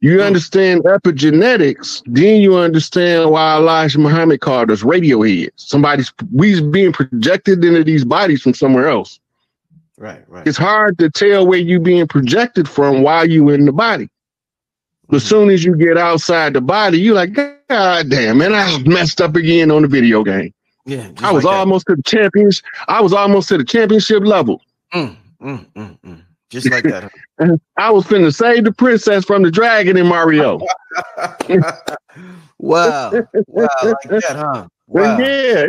You understand epigenetics, then you understand why Elijah Muhammad called us Radiohead. We being projected into these bodies from somewhere else. Right. It's hard to tell where you being projected from while you in the body. But as soon as you get outside the body, you're like, God damn, man, I messed up again on the video game. Yeah, I was almost to the champions. I was almost to the championship level. Just like that. Huh? I was finna save the princess from the dragon in Mario. Wow, like that, huh? Wow. Yeah,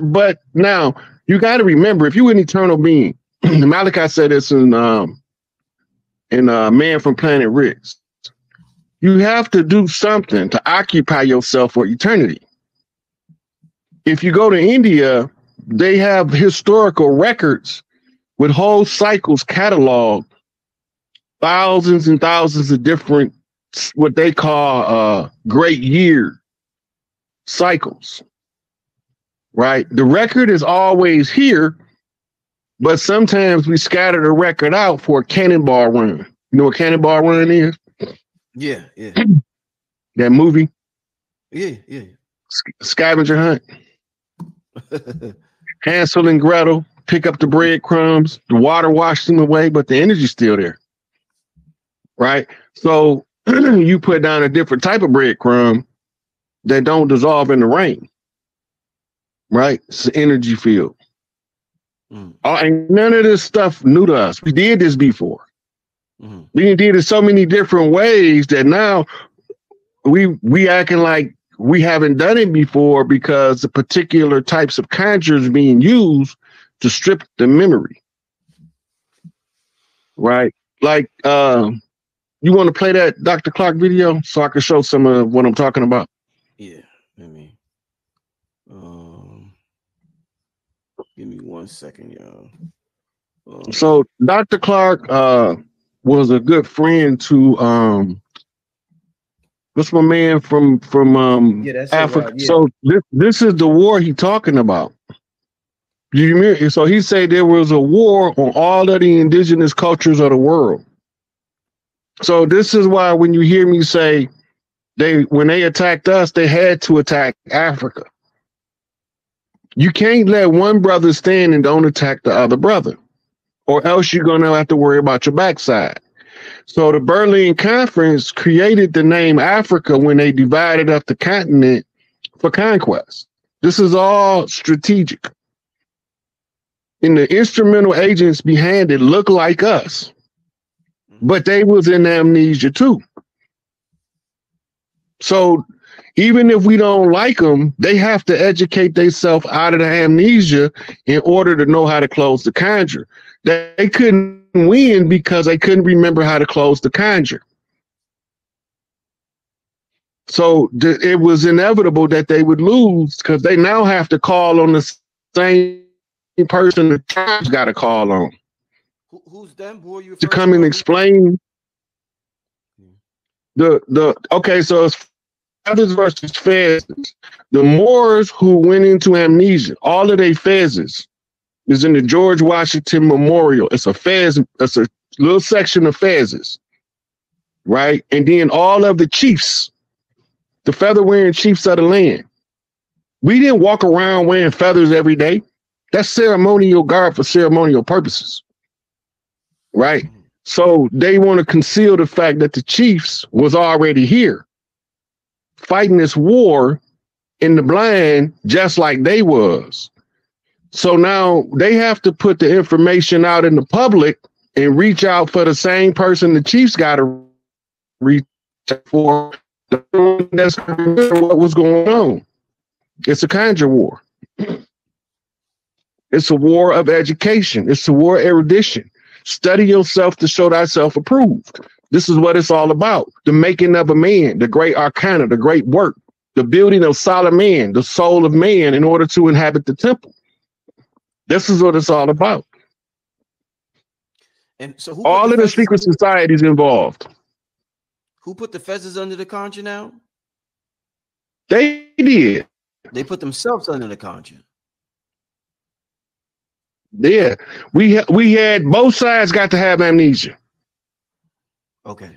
but now you got to remember, if you're an eternal being, Malachi said this in Man from Planet Risk. You have to do something to occupy yourself for eternity. If you go to India, they have historical records with whole cycles cataloged, thousands and thousands of different, what they call great year cycles, right? The record is always here, but sometimes we scatter the record out for a cannonball run. You know what cannonball run is? Yeah. That movie? Yeah. Scavenger hunt. Hansel and Gretel pick up the breadcrumbs, the water washed them away, but the energy's still there, right? So you put down a different type of breadcrumb that don't dissolve in the rain, right? It's an energy field. And none of this stuff new to us. We did this before. We did it so many different ways that now we acting like we haven't done it before because the particular types of conjures being used to strip the memory, right? Like, you want to play that Dr. Clark video so I can show some of what I'm talking about? Yeah, let me. Give me 1 second, y'all. So Dr. Clark was a good friend to what's my man from Africa? Right, yeah. So this is the war he talking about. So he said there was a war on all of the indigenous cultures of the world. So this is why when you hear me say when they attacked us, they had to attack Africa. You can't let one brother stand and don't attack the other brother, or else you're going to have to worry about your backside. So the Berlin Conference created the name Africa when they divided up the continent for conquest. This is all strategic. And the instrumental agents behind it look like us, but they was in amnesia too. So even if we don't like them, they have to educate themselves out of the amnesia in order to know how to close the conjure. They couldn't win because they couldn't remember how to close the conjure. So it was inevitable that they would lose because they now have to call on the same person the tribe's got to call on. Who's them? Who are you to come and explain okay, so it's feathers versus fezzes. The Moors who went into amnesia, all of their fezzes is in the George Washington Memorial. It's a fez, it's a little section of fezzes, right? And then all of the chiefs, the feather wearing chiefs of the land. We didn't walk around wearing feathers every day. That's ceremonial garb for ceremonial purposes, right? So they want to conceal the fact that the chiefs was already here fighting this war in the blind, just like they was. So now they have to put the information out in the public and reach out for the same person the chiefs got to reach for. That's what was going on. It's a conjure war. It's a war of education. It's a war of erudition. Study yourself to show thyself approved. This is what it's all about. The making of a man, the great arcana, the great work, the building of solid man, the soul of man in order to inhabit the temple. This is what it's all about. And so all of the secret societies involved. Who put the fezzes under the conjure now? They did. They put themselves under the conjure. Yeah, we had both sides got to have amnesia. Okay.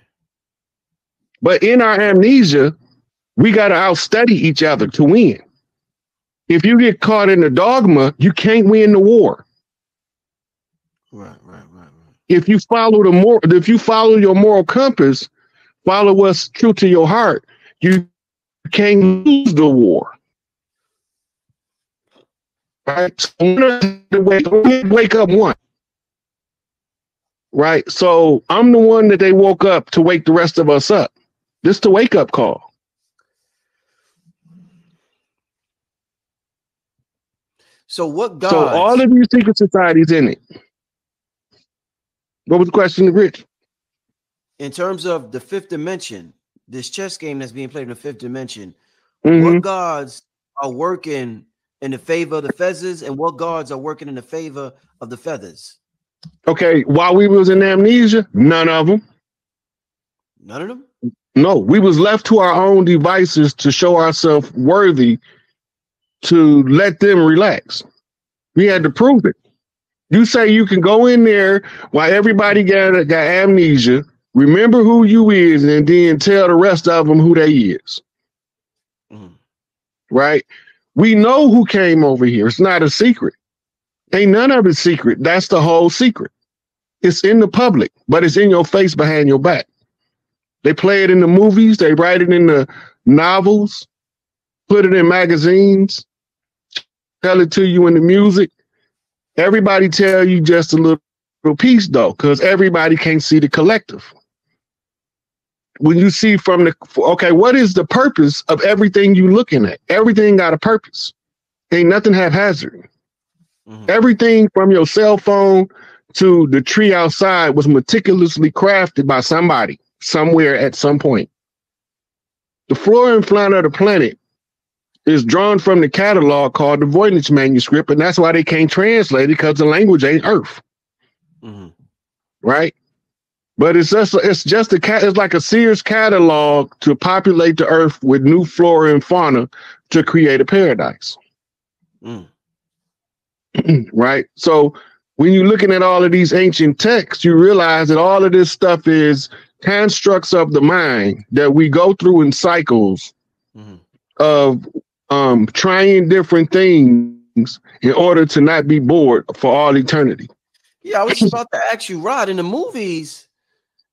But in our amnesia, we got to outstudy each other to win. If you get caught in the dogma, you can't win the war. Right. If you follow if you follow your moral compass, follow what's true to your heart, you can't lose the war. Right? So wake up one. Right? So I'm the one that they woke up to wake the rest of us up. This is the wake up call. So what gods? So all of these secret societies in it. What was the question, Rich? In terms of the fifth dimension, this chess game that's being played in the fifth dimension, Mm-hmm. what gods are working in the favor of the feathers, and what gods are working in the favor of the feathers? Okay, while we was in amnesia, none of them. None of them? No, we was left to our own devices to show ourselves worthy to let them relax. We had to prove it. You say you can go in there while everybody got amnesia, remember who you is, and then tell the rest of them who they is. Mm-hmm. Right? We know who came over here. It's not a secret. Ain't none of it secret. That's the whole secret. It's in the public, but it's in your face behind your back. They play it in the movies. They write it in the novels, put it in magazines, tell it to you in the music. Everybody tell you just a little piece, though, because everybody can't see the collective. When you see from the, okay, what is the purpose of everything you looking at? Everything got a purpose. Ain't nothing haphazard. Mm-hmm. Everything from your cell phone to the tree outside was meticulously crafted by somebody, somewhere at some point. The flora and fauna of the planet is drawn from the catalog called the Voynich manuscript, and that's why they can't translate it, because the language ain't Earth. Mm-hmm. Right? But it's like a Sears catalog to populate the Earth with new flora and fauna to create a paradise. Mm. Right? So when you're looking at all of these ancient texts, you realize that all of this stuff is constructs of the mind that we go through in cycles of trying different things in order to not be bored for all eternity. Yeah, I was just about to ask you, Rod, in the movies,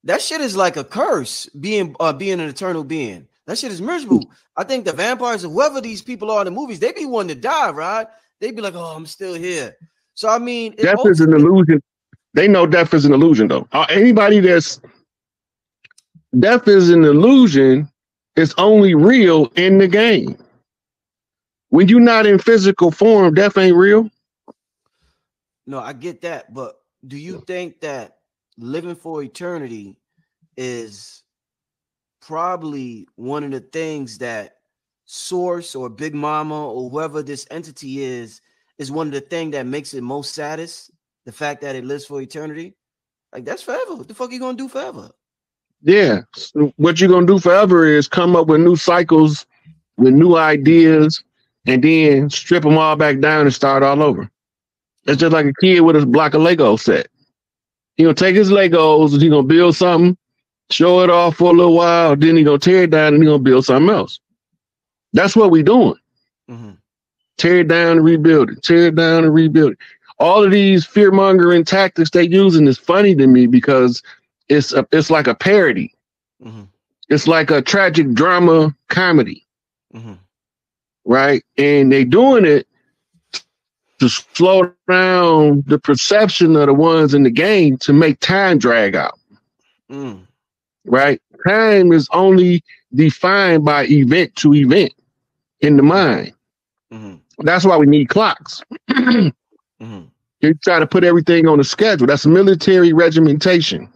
that shit is like a curse, being an eternal being. That shit is miserable. I think the vampires, whoever these people are in the movies, they be wanting to die, Rod. They be like, oh, I'm still here. So, I mean, death is an illusion. They know death is an illusion, though. Death is an illusion. It's only real in the game. When you're not in physical form, death ain't real. No, I get that. But do you think that living for eternity is probably one of the things that Source or Big Mama or whoever this entity is one of the things that makes it most saddest? The fact that it lives for eternity? Like, that's forever. What the fuck are you going to do forever? Yeah. So what you're going to do forever is come up with new cycles, with new ideas, and then strip them all back down and start all over. It's just like a kid with a block of Lego set. He's going to take his Legos and he's going to build something, show it off for a little while, then he's going to tear it down and he's going to build something else. That's what we're doing. Mm-hmm. Tear it down and rebuild it. Tear it down and rebuild it. All of these fear-mongering tactics they're using is funny to me because it's like a parody. Mm-hmm. It's like a tragic drama comedy. Mm-hmm. Right? And they're doing it to slow down the perception of the ones in the game to make time drag out. Mm. Right? Time is only defined by event to event in the mind. Mm-hmm. That's why we need clocks. Mm-hmm. You try to put everything on a schedule. That's military regimentation.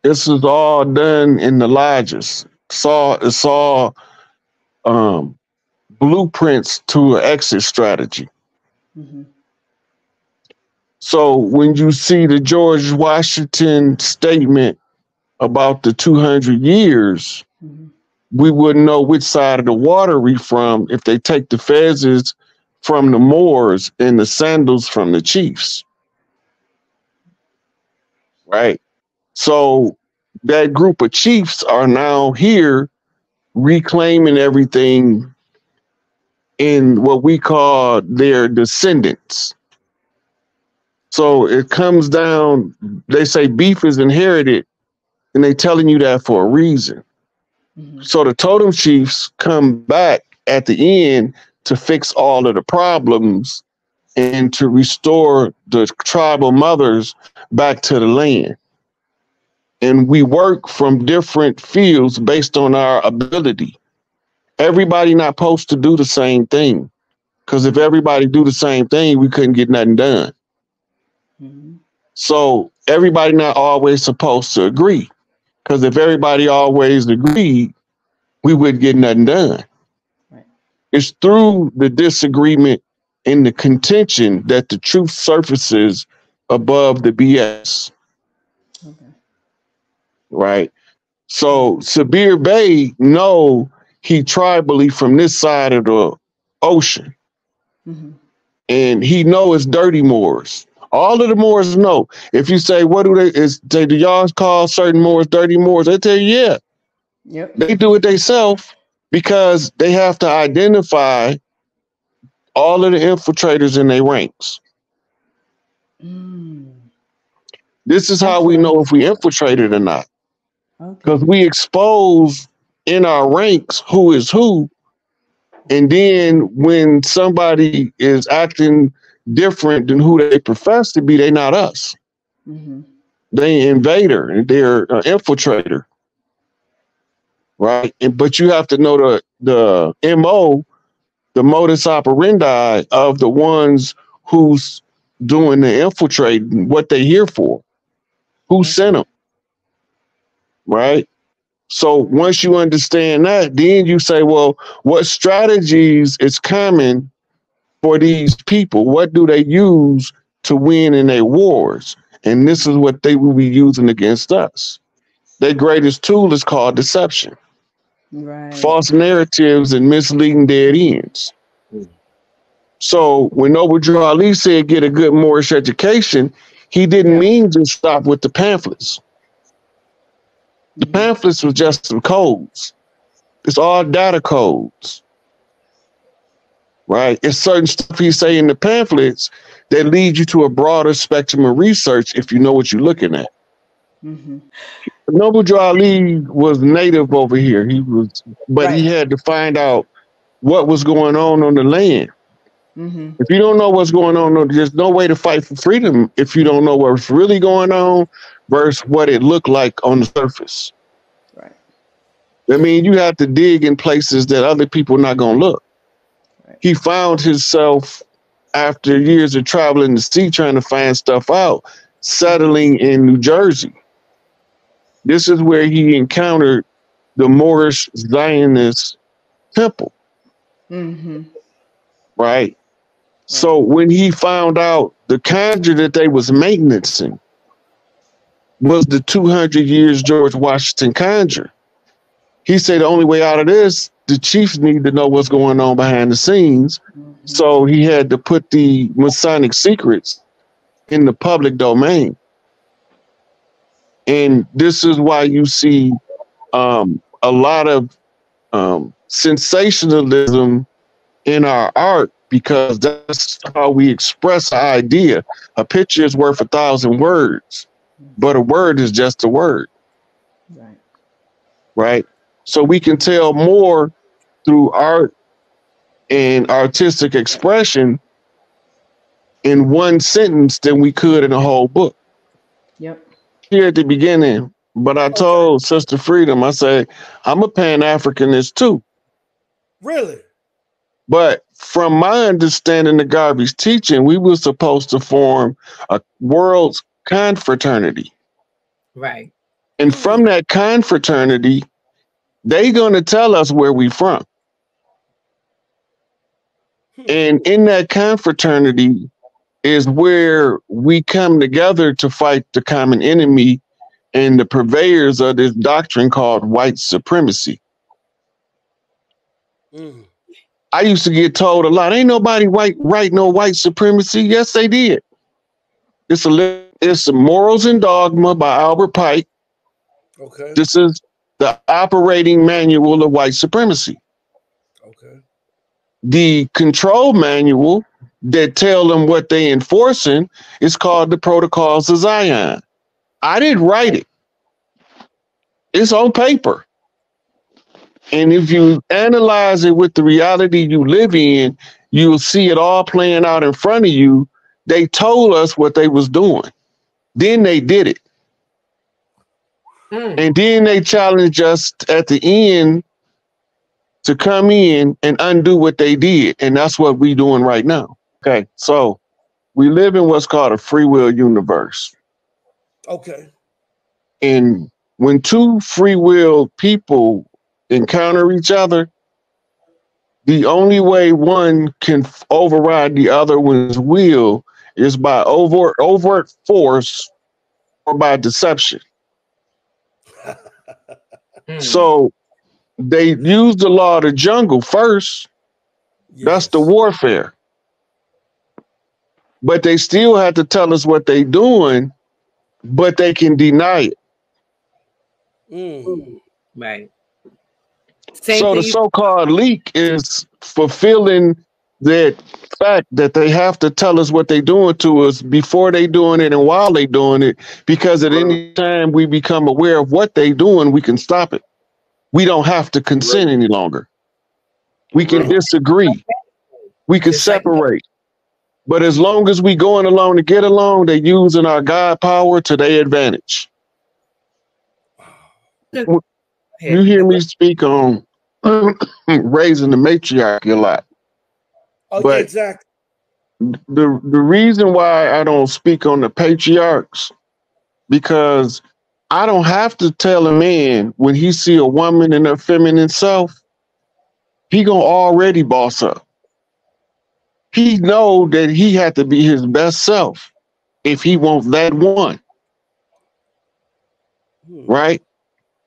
This is all done in the lodges. It's all blueprints to an exit strategy. Mm-hmm. So when you see the George Washington statement about the 200 years, Mm-hmm. we wouldn't know which side of the water we from if they take the fezzes from the Moors and the sandals from the chiefs. Right? So that group of chiefs are now here reclaiming everything in what we call their descendants. So it comes down, they say beef is inherited, and they telling you that for a reason. Mm-hmm. So the totem chiefs come back at the end to fix all of the problems and to restore the tribal mothers back to the land. And we work from different fields based on our ability. Everybody not supposed to do the same thing. Because if everybody do the same thing, we couldn't get nothing done. Mm-hmm. So everybody not always supposed to agree. Because if everybody always agreed, we wouldn't get nothing done. Right. It's through the disagreement and the contention that the truth surfaces above the BS. Okay. Right? So Sabir Bey know he tribally from this side of the ocean. Mm-hmm. And he know it's dirty Moors. All of the Moors know. If you say, what do do y'all call certain Moors dirty Moors? They tell you, yeah. Yep. They do it themselves because they have to identify all of the infiltrators in their ranks. Mm. This is how we know if we infiltrated or not. Because we expose in our ranks who is who. And then when somebody is acting different than who they profess to be, they're not us. Mm-hmm. They invader and they're an infiltrator. Right? But you have to know the MO, the modus operandi of the ones who's doing the infiltrating, what they're here for, who sent them. Right? So once you understand that, then you say, well, what strategies is common for these people? What do they use to win in their wars? And this is what they will be using against us. Their greatest tool is called deception. Right. False narratives and misleading dead ends. So when Noble Drew Ali said get a good Moorish education, he didn't mean to stop with the pamphlets. The pamphlets was just some codes. It's all data codes. Right? It's certain stuff he say in the pamphlets that lead you to a broader spectrum of research if you know what you're looking at. Mm-hmm. Noble Drew Ali was native over here. But he had to find out what was going on the land. Mm-hmm. If you don't know what's going on, there's no way to fight for freedom if you don't know what's really going on versus what it looked like on the surface. Right. I mean, you have to dig in places that other people are not going to look. Right. He found himself after years of traveling the sea trying to find stuff out, settling in New Jersey. This is where he encountered the Moorish Zionist temple. Mm-hmm. Right? So when he found out the conjure that they was maintaining was the 200 years George Washington conjure, he said the only way out of this, the chiefs need to know what's going on behind the scenes. Mm-hmm. So he had to put the Masonic secrets in the public domain. And this is why you see a lot of sensationalism in our art, because that's how we express an idea. A picture is worth 1,000 words, but a word is just a word. Right. Right? So we can tell more through art and artistic expression in one sentence than we could in a whole book. Yep. Here at the beginning, but I told Sister Freedom, I say, I'm a Pan-Africanist too. Really? But from my understanding of Garvey's teaching, we were supposed to form a world's confraternity. Right. And from that confraternity, they gonna tell us where we from. And in that confraternity is where we come together to fight the common enemy and the purveyors of this doctrine called white supremacy. I used to get told a lot, ain't nobody write no white supremacy. Yes, they did. It's a Morals and Dogma by Albert Pike. Okay. This is the operating manual of white supremacy. Okay. The control manual that tell them what they enforcing is called the Protocols of Zion. I didn't write it. It's on paper. And if you analyze it with the reality you live in, you'll see it all playing out in front of you. They told us what they was doing. Then they did it. And then they challenged us at the end to come in and undo what they did. And that's what we're doing right now. Okay, so we live in what's called a free will universe. Okay. And when two free will people encounter each other, the only way one can override the other one's will is by overt force or by deception. So they use the law of the jungle first. Yes. That's the warfare. But they still have to tell us what they're doing, but they can deny it. Right. So the so-called leak is fulfilling that fact that they have to tell us what they're doing to us before they doing it and while they doing it, because at any time we become aware of what they doing, we can stop it. We don't have to consent any longer. We can disagree. We can separate. But as long as we going along to get along, they're using our God power to their advantage. You hear me speak on raising the matriarchy a lot. Oh, but yeah, exactly. The reason why I don't speak on the patriarchs, because I don't have to tell a man when he see a woman in her feminine self, he gonna already boss up. He know that he had to be his best self if he wants that one. Right?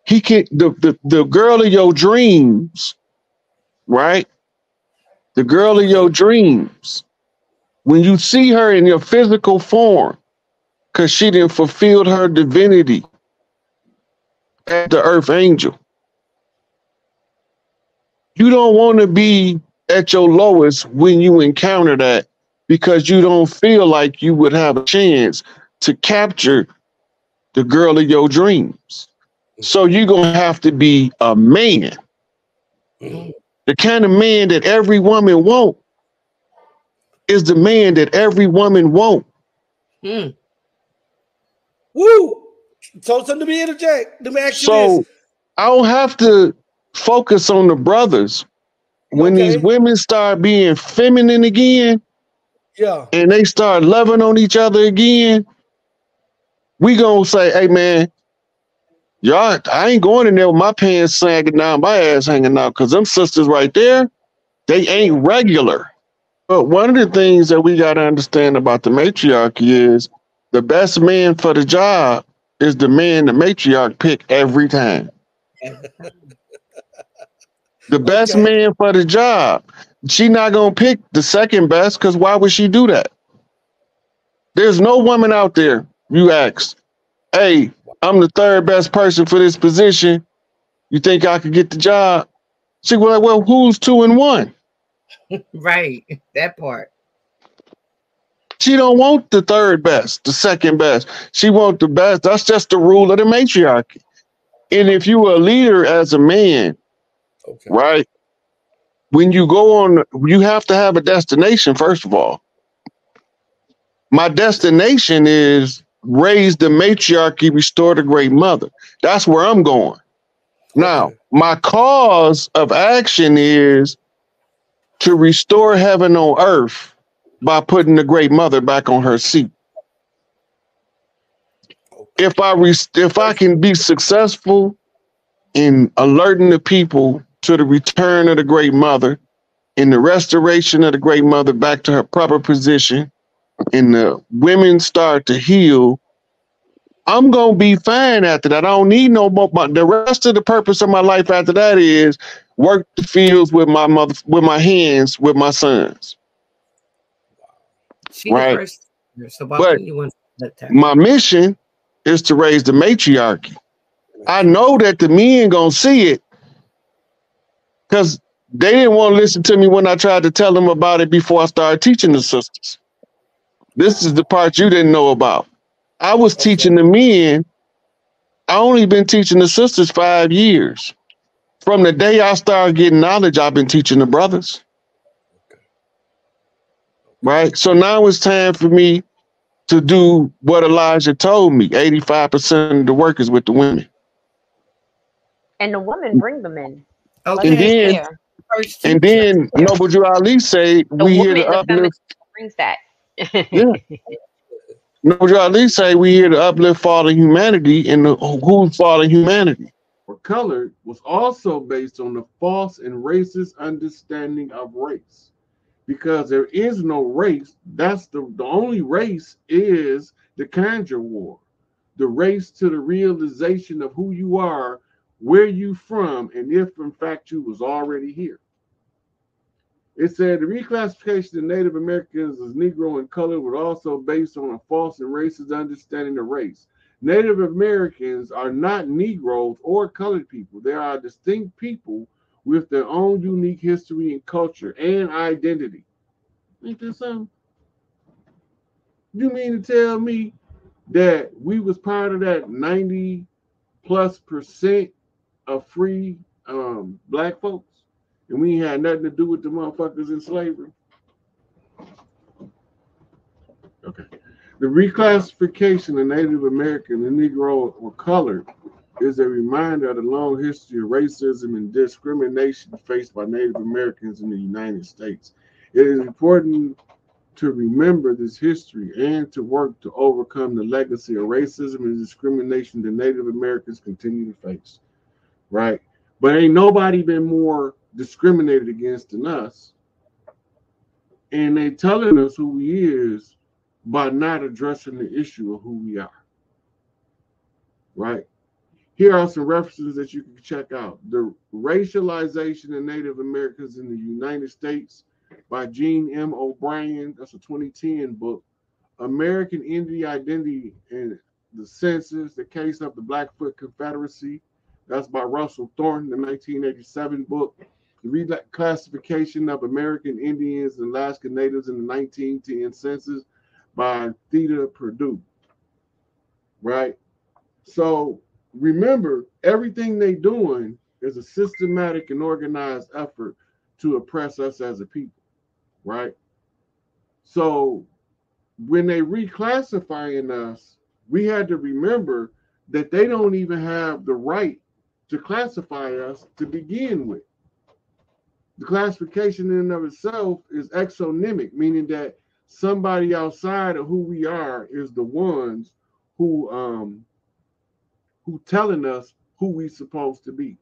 He can the girl of your dreams, right? The girl of your dreams. When you see her in your physical form, because she didn't fulfill her divinity as the earth angel. You don't want to be at your lowest when you encounter that, because you don't feel like you would have a chance to capture the girl of your dreams. So you're going to have to be a man. The kind of man that every woman wants is the man that every woman wants. Woo! So let me interject. Let me ask you this. I don't have to focus on the brothers. When these women start being feminine again, and they start loving on each other again, we gonna say, hey man, y'all, I ain't going in there with my pants sagging down, my ass hanging out, because them sisters right there, they ain't regular. But one of the things that we gotta understand about the matriarchy is the best man for the job is the man the matriarch pick every time. The best man for the job. She not gonna pick the second best, because why would she do that? There's no woman out there, you ask, hey, I'm the third best person for this position. You think I could get the job? She was like, well, who's 2 and 1? Right, that part. She don't want the third best, the second best. She want the best. That's just the rule of the matriarchy. And if you were a leader as a man, right? When you go on, you have to have a destination, first of all. My destination is raise the matriarchy, restore the great mother. That's where I'm going. Now, my cause of action is to restore heaven on earth by putting the great mother back on her seat. if I can be successful in alerting the people to the return of the great mother, in the restoration of the great mother back to her proper position, and the women start to heal, I'm gonna be fine after that. I don't need no more. But the rest of the purpose of my life after that is work the fields with my mother, with my hands, with my sons. She the Right. first. So why But wouldn't you want to let her? my mission is to raise the matriarchy. I know that the men gonna see it because they didn't want to listen to me when I tried to tell them about it before I started teaching the sisters. This is the part you didn't know about. I was teaching the men. I only been teaching the sisters 5 years. From the day I started getting knowledge, I've been teaching the brothers. Right? So now it's time for me to do what Elijah told me. 85% of the work is with the women. And the women bring them in. Let's And Okay. be then, clear. First and teacher. then Noble Drew Ali say, The we here woman, to the feminine uplift. brings that. Yeah. Noble Drew Ali say, we here to uplift fallen humanity, and who's fallen humanity? Or colored was also based on the false and racist understanding of race. Because there is no race. That's the only race is the Conjure War. The race to the realization of who you are, where you from, and if in fact you was already here. It said the reclassification of Native Americans as Negro and colored was also based on a false and racist understanding of race. Native Americans are not Negroes or colored people. They are distinct people with their own unique history and culture and identity. Ain't that something? You mean to tell me that we was part of that 90+% of free black folks, and we had nothing to do with the motherfuckers in slavery? Okay. The reclassification of Native American and Negro or colored is a reminder of the long history of racism and discrimination faced by Native Americans in the United States. It is important to remember this history and to work to overcome the legacy of racism and discrimination that Native Americans continue to face. Right? But ain't nobody been more discriminated against than us. And they telling us who we is by not addressing the issue of who we are. Right? Here are some references that you can check out. The Racialization of Native Americans in the United States by Gene M. O'Brien. That's a 2010 book. American Indian Identity and the Census, the Case of the Blackfoot Confederacy. That's by Russell Thornton, the 1987 book. The Reclassification of American Indians and Alaska Natives in the 1910 Census by Theda Purdue. Right? So remember, everything they doing is a systematic and organized effort to oppress us as a people. Right? So when they reclassifying us, we had to remember that they don't even have the right to classify us to begin with. The classification in and of itself is exonymic, meaning that somebody outside of who we are is the ones who telling us who we supposed to be.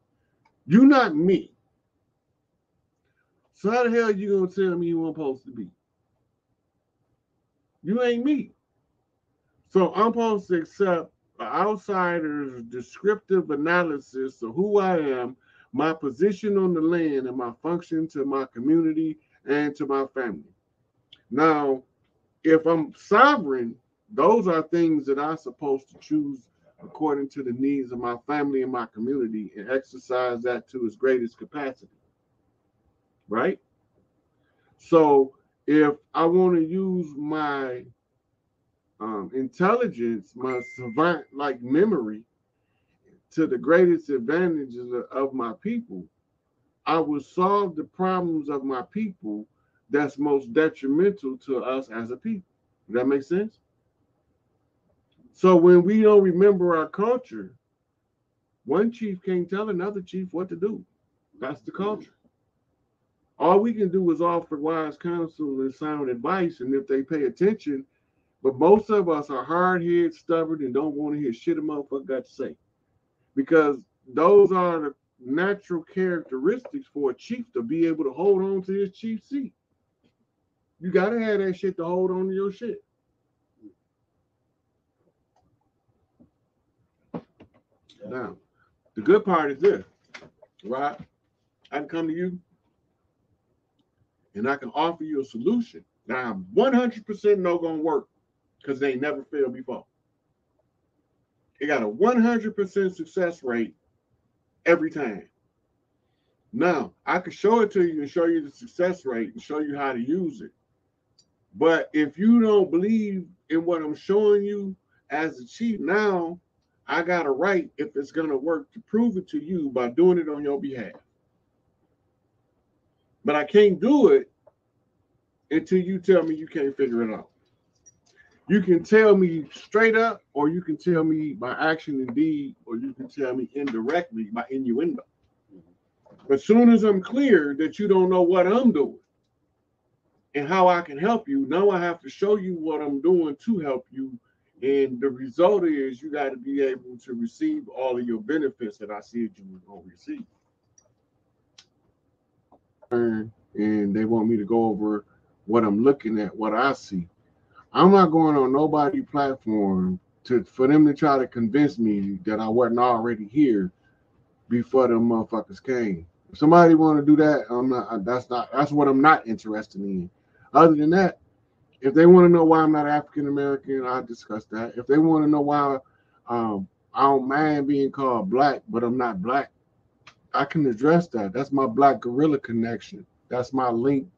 You not me. So how the hell you gonna tell me who I'm supposed to be? You ain't me. So I'm supposed to accept an outsider's descriptive analysis of who I am, my position on the land, and my function to my community and to my family. Now, if I'm sovereign, those are things that I'm supposed to choose according to the needs of my family and my community and exercise that to its greatest capacity. Right? So if I want to use my intelligence, my savant-like memory to the greatest advantages of my people, I will solve the problems of my people that's most detrimental to us as a people. Does that make sense? So when we don't remember our culture, one chief can't tell another chief what to do. That's the culture. All we can do is offer wise counsel and sound advice, and if they pay attention, But most of us are hard-headed, stubborn, and don't want to hear shit a motherfucker got to say. Because those are the natural characteristics for a chief to be able to hold on to his chief seat. You gotta have that shit to hold on to your shit. Now, the good part is this, right? I can come to you and I can offer you a solution. Now, I'm 100% no gonna work because they ain't never failed before. It got a 100% success rate every time. Now, I can show it to you and show you the success rate and show you how to use it. But if you don't believe in what I'm showing you as a chief, now I got a right, if it's going to work, to prove it to you by doing it on your behalf. But I can't do it until you tell me you can't figure it out. You can tell me straight up, or you can tell me by action and deed, or you can tell me indirectly by innuendo. But as soon as I'm clear that you don't know what I'm doing and how I can help you, now I have to show you what I'm doing to help you. And the result is you got to be able to receive all of your benefits that I said you were going to receive. And they want me to go over what I'm looking at, what I see. I'm not going on nobody's platform for them to try to convince me that I wasn't already here before them motherfuckers came. If somebody want to do that, I'm not. That's what I'm not interested in. Other than that, if they want to know why I'm not African American, I'll discuss that. If they want to know why I don't mind being called black, but I'm not black, I can address that. That's my black gorilla connection. That's my link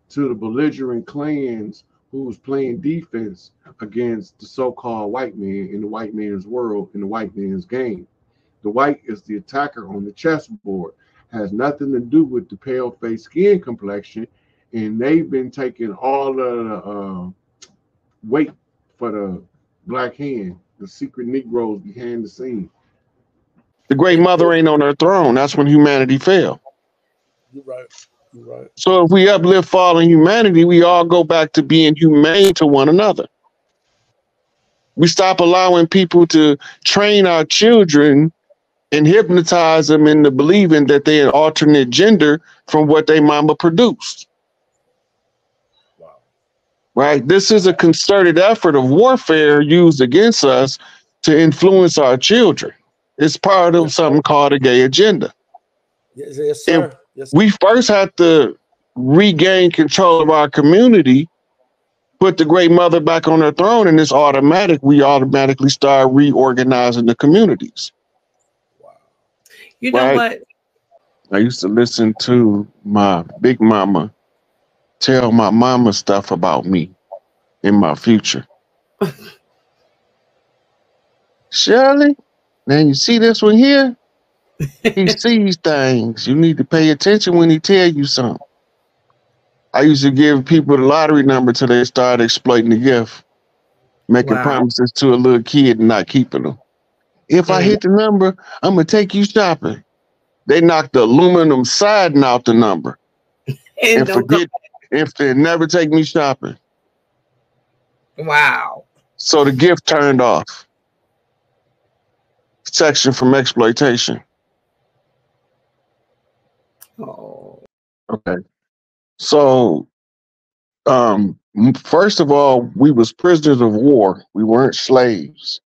to the belligerent clans who's playing defense against the so-called white man in the white man's world, in the white man's game. The white is the attacker on the chessboard. Has nothing to do with the pale face skin complexion, and they've been taking all of the weight for the black hand, the secret Negroes behind the scene. The great mother ain't on her throne. That's when humanity fell. You're right. You're right. So if we uplift fallen humanity, we all go back to being humane to one another. We stop allowing people to train our children and hypnotize them into believing that they're an alternate gender from what their mama produced. Wow. Right? This is a concerted effort of warfare used against us to influence our children. It's part of something called a gay agenda. Yes, sir. Yes, sir. We first have to regain control of our community, put the great mother back on her throne, and it's automatic. We automatically start reorganizing the communities. You know what? I used to listen to my big mama tell my mama stuff about me in my future. Shirley, now you see this one here? He sees things. You need to pay attention when he tell you something. I used to give people the lottery number till they started exploiting the gift, making promises to a little kid and not keeping them. If I hit the number, I'm going to take you shopping. They knocked the aluminum siding out the number and forget if they never take me shopping. Wow. So the gift turned off. Section from exploitation. Oh. Okay. So, first of all, we was prisoners of war. We weren't slaves.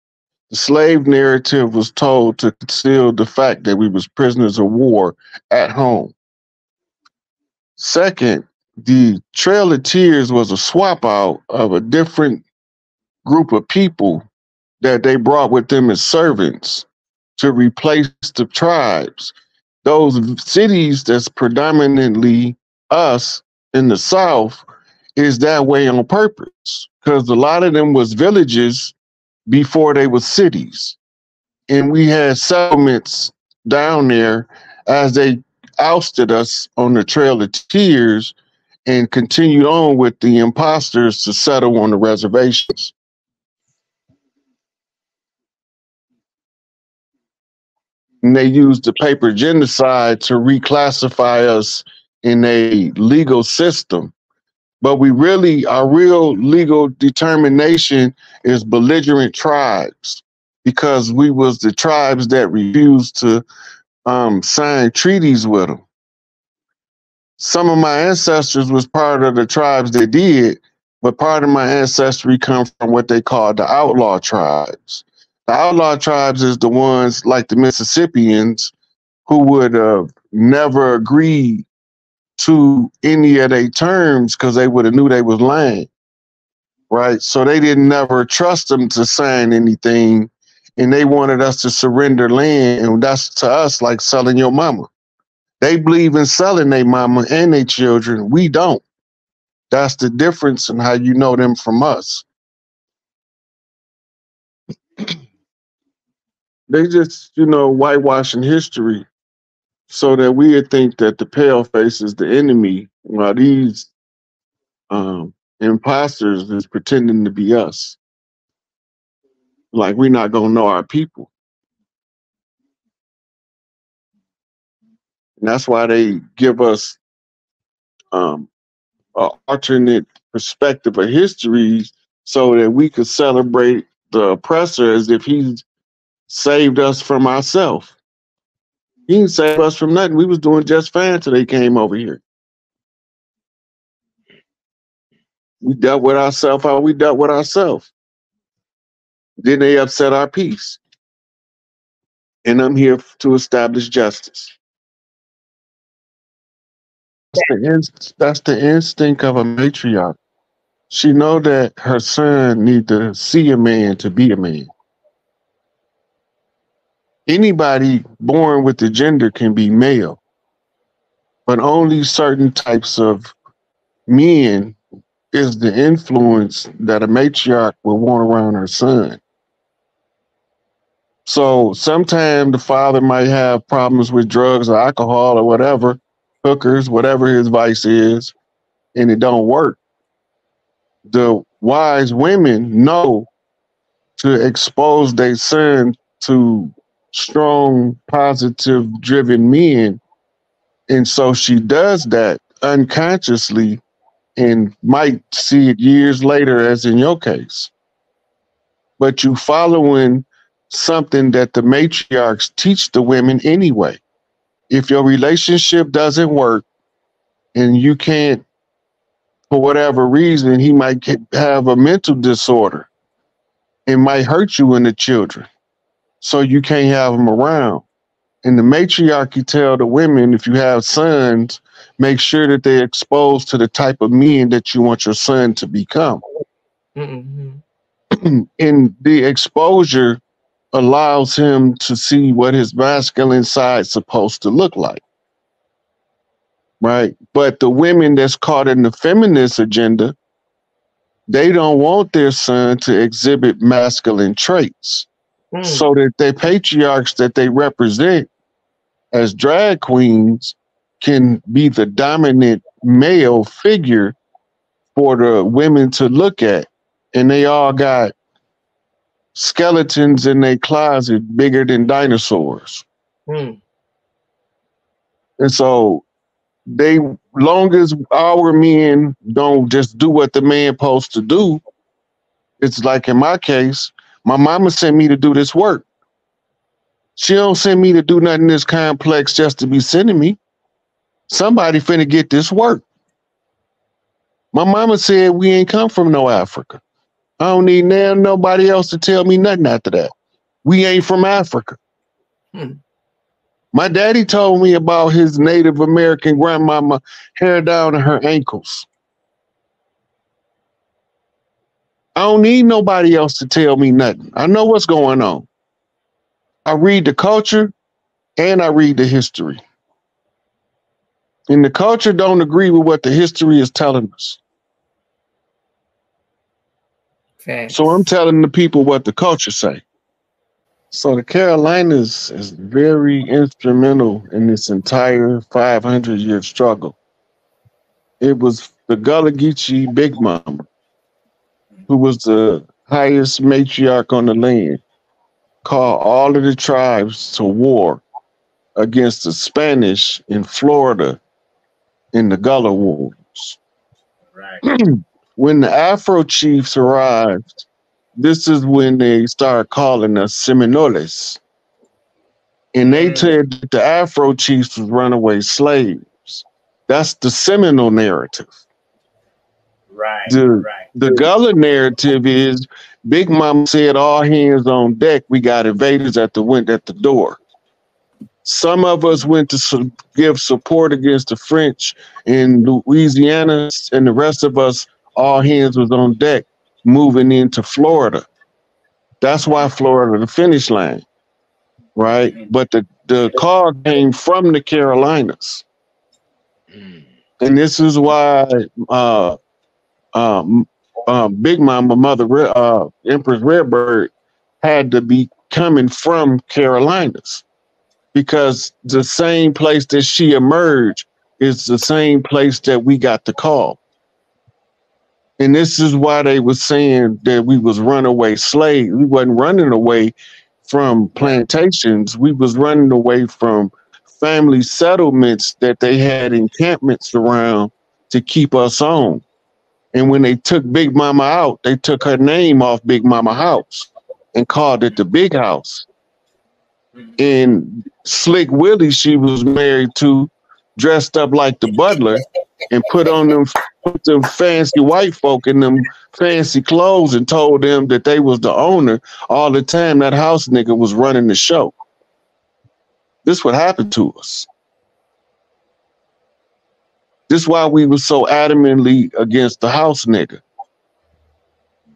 The slave narrative was told to conceal the fact that we was prisoners of war at home. Second, the Trail of Tears was a swap out of a different group of people that they brought with them as servants to replace the tribes. Those cities that's predominantly us in the South is that way on purpose, because a lot of them was villages before they were cities. And we had settlements down there as they ousted us on the Trail of Tears and continued on with the imposters to settle on the reservations. And they used the paper genocide to reclassify us in a legal system. But our real legal determination is belligerent tribes, because we was the tribes that refused to sign treaties with them. Some of my ancestors was part of the tribes that did, but part of my ancestry come from what they call the outlaw tribes. The outlaw tribes is the ones like the Mississippians who would never agree to any of their terms because they would have knew they was lying, right? So they didn't never trust them to sign anything, and they wanted us to surrender land, and that's to us like selling your mama. They believe in selling their mama and their children. We don't. That's the difference in how you know them from us. They just, whitewashing history so that we would think that the pale face is the enemy, while these imposters is pretending to be us. Like we're not gonna know our people. And that's why they give us an alternate perspective of history so that we could celebrate the oppressor as if he's saved us from ourselves. He didn't save us from nothing. We was doing just fine till they came over here. We dealt with ourselves how we dealt with ourselves. Then they upset our peace. And I'm here to establish justice. That's the instinct of a matriarch. She know that her son need to see a man to be a man. Anybody born with the gender can be male, but only certain types of men is the influence that a matriarch will want around her son. So sometimes the father might have problems with drugs or alcohol or whatever, hookers, whatever his vice is, and it don't work. The wise women know to expose their son to strong, positive, driven men. And so she does that unconsciously and might see it years later, as in your case. But you following something that the matriarchs teach the women anyway. If your relationship doesn't work and you can't, for whatever reason, he might have a mental disorder. It might hurt you and the children. So you can't have them around. And the matriarchy tell the women, if you have sons, make sure that they're exposed to the type of men that you want your son to become. Mm-hmm. And the exposure allows him to see what his masculine side's supposed to look like. Right? But the women that's caught in the feminist agenda, they don't want their son to exhibit masculine traits. So that their patriarchs that they represent as drag queens can be the dominant male figure for the women to look at. And they all got skeletons in their closet bigger than dinosaurs. And so long as our men don't just do what the man supposed to do, it's like in my case, my mama sent me to do this work. She don't send me to do nothing this complex just to be sending me. Somebody finna get this work. My mama said we ain't come from no Africa. I don't need nobody else to tell me nothing after that. We ain't from Africa. My daddy told me about his Native American grandmama hair down to her ankles. I don't need nobody else to tell me nothing. I know what's going on. I read the culture and I read the history. And the culture don't agree with what the history is telling us. Okay. So I'm telling the people what the culture say. So the Carolinas is very instrumental in this entire 500-year struggle. It was the Gullah Geechee Big Mama, who was the highest matriarch on the land, called all of the tribes to war against the Spanish in Florida in the Gullah Wars. When the Afro chiefs arrived, this is when they started calling us Seminoles. And they said that the Afro chiefs was runaway slaves. That's the Seminole narrative. The Gullah narrative is Big Mama said all hands on deck. We got invaders at the door. Some of us went to give support against the French in Louisiana, and the rest of us, all hands was on deck, moving into Florida. That's why Florida, the finish line, right? But the call came from the Carolinas. And this is why Big Mama, Mother Empress Redbird, had to be coming from Carolinas, because the same place that she emerged is the same place that we got the call. And this is why they were saying that we was runaway slaves. We wasn't running away from plantations. We was running away from family settlements that they had encampments around to keep us on. And when they took Big Mama out, they took her name off Big Mama House and called it the Big House. And Slick Willie, she was married to, dressed up like the butler and put them fancy white folk in them fancy clothes and told them that they was the owner all the time. That house nigga was running the show. This what happened to us. This is why we were so adamantly against the house nigga.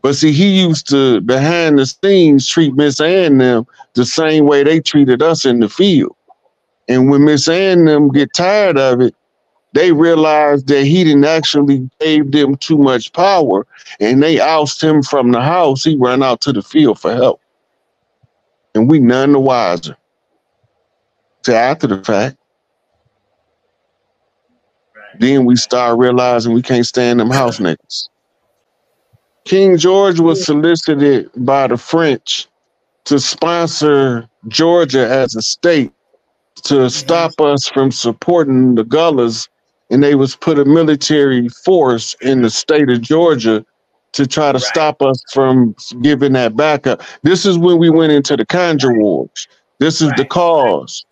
But see, he used to, behind the scenes, treat Miss Ann them the same way they treated us in the field. And when Miss Ann them get tired of it, they realized that he didn't actually gave them too much power, and they ousted him from the house. He ran out to the field for help. And we none the wiser. So after the fact, then we start realizing we can't stand them house niggas. King George was solicited by the French to sponsor Georgia as a state to stop us from supporting the Gullahs, and they was put a military force in the state of Georgia to try to stop us from giving that back up. This is when we went into the Conjure Wars. This is the cause.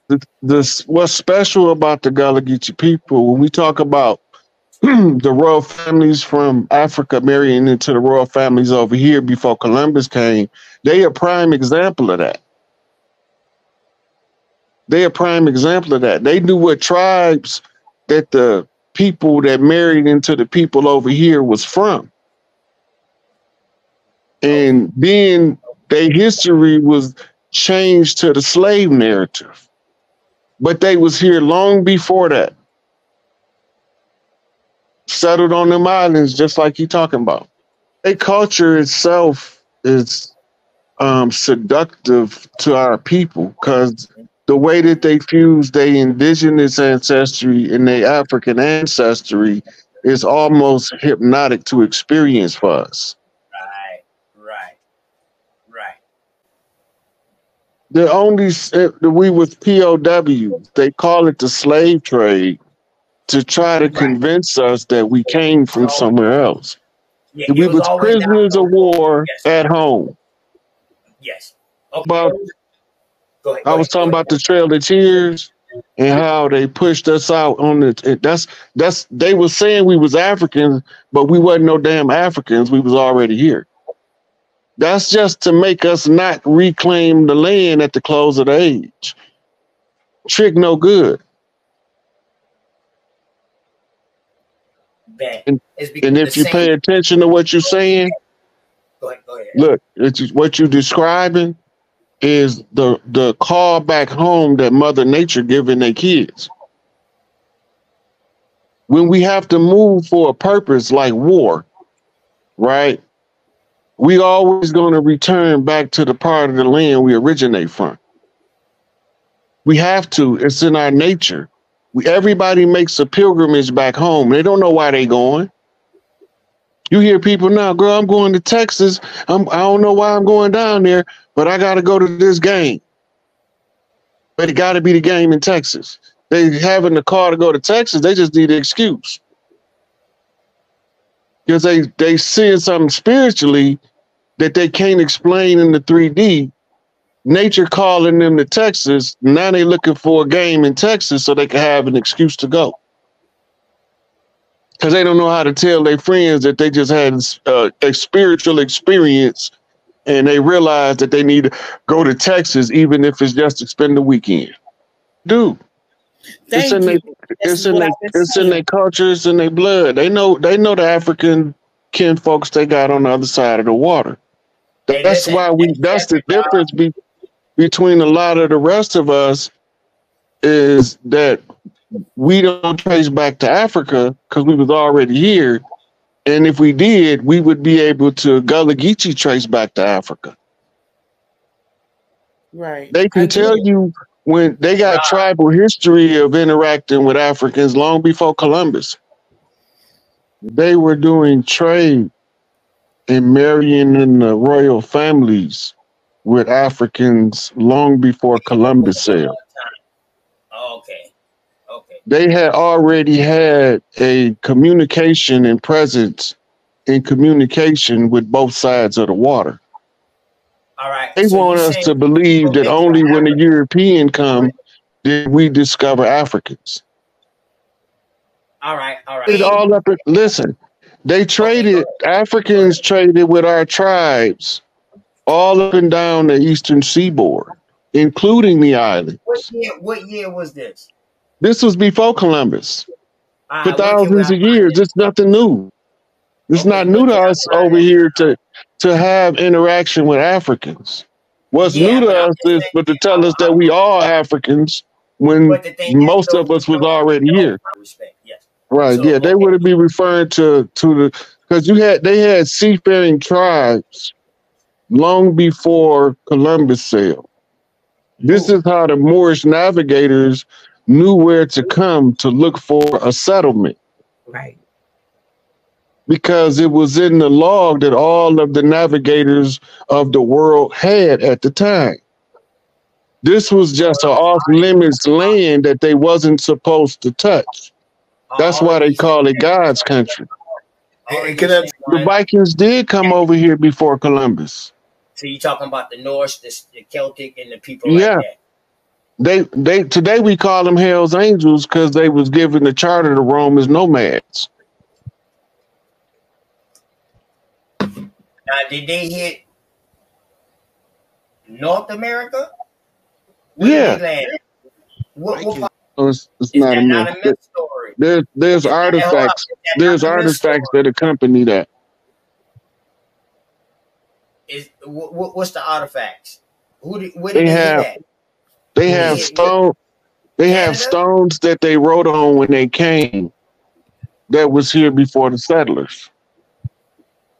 What's special about the Gullah Geechee people, when we talk about the royal families from Africa marrying into the royal families over here before Columbus came, they a prime example of that. They a prime example of that. They knew what tribes that the people that married into the people over here was from. And then their history was changed to the slave narrative. But they was here long before that. Settled on them islands, just like you talking about. Their culture itself is seductive to our people, because the way that they fuse their indigenous ancestry and their African ancestry is almost hypnotic to experience for us. The only, we was POWs, they call it the slave trade, to try to convince us that we came from somewhere else. Yeah, we was prisoners of war at home. Yes. Okay. But go ahead, I was talking about the Trail of Tears and how they pushed us out on the. They were saying we was Africans, but we wasn't no damn Africans. We was already here. That's just to make us not reclaim the land at the close of the age. Trick no good. And if you pay attention to what you're saying, go ahead. Look, what you're describing is the call back home that Mother Nature giving their kids. When we have to move for a purpose like war, right? We always going to return back to the part of the land we originate from. We have to. It's in our nature. Everybody makes a pilgrimage back home. They don't know why they going. You hear people now, girl, I'm going to Texas. I don't know why I'm going down there, but I got to go to this game. But it got to be the game in Texas. They having the car to go to Texas. They just need an excuse. because they seeing something spiritually that they can't explain in the 3D. Nature calling them to Texas. Now they looking for a game in Texas so they can have an excuse to go. Because they don't know how to tell their friends that they just had a spiritual experience, and they realize that they need to go to Texas, even if it's just to spend the weekend. Dude, it's in their culture, it's in their blood. They know the African kin folks they got on the other side of the water. That's the difference between a lot of the rest of us, is that we don't trace back to Africa because we was already here. And if we did, we would be able to Gullah Geechee trace back to Africa. Right. They can tell you when they got tribal history of interacting with Africans long before Columbus. They were doing trade and marrying in the royal families with Africans long before Columbus sailed. Okay. They had already had a communication and presence in communication with both sides of the water. All right. They want us to believe that only when the European come did we discover Africans. All right. It's all up. Listen, they traded, Africans traded with our tribes all up and down the eastern seaboard, including the islands. What year was this? This was before Columbus. For thousands of years. It's nothing new. It's not new to us over here to have interaction with Africans. What's new to us is to tell us that we are Africans when most of us was already here. Yes. Right. Yeah, they would be referring to the, because they had seafaring tribes long before Columbus sailed. This is how the Moorish navigators knew where to come to look for a settlement. Right. Because it was in the log that all of the navigators of the world had at the time. This was just an off-limits land that they wasn't supposed to touch. That's why they call it God's country. The Vikings did come over here before Columbus. So you're talking about the Norse, the Celtic, and the people like that. They today we call them Hell's Angels because they was given the charter to roam as nomads. Now, did they hit North America? Yeah. It's not a myth story. There's artifacts. There's artifacts that accompany that. What's the artifacts? Where they did have? At? They have stone. They have stones that they wrote on when they came. That was here before the settlers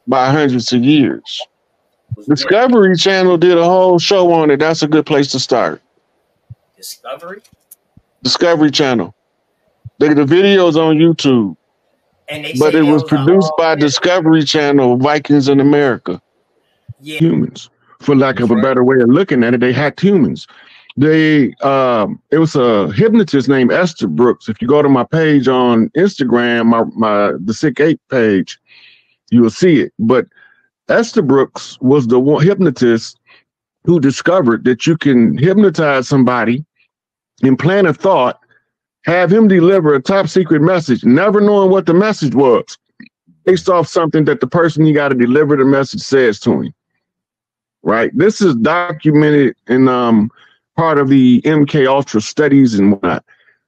by hundreds of years. Discovery Channel did a whole show on it. That's a good place to start. Discovery Channel. The video's on YouTube. But it was produced by Discovery Channel, Vikings in America. Yeah. Humans, for lack of a better way of looking at it, they hacked humans. It was a hypnotist named Esther Brooks. If you go to my page on Instagram, the SikApe page, you will see it. But Esther Brooks was the one hypnotist who discovered that you can hypnotize somebody, implant a thought, have him deliver a top secret message, never knowing what the message was, based off something that the person you got to deliver the message says to him. Right. This is documented in part of the MK Ultra studies and whatnot.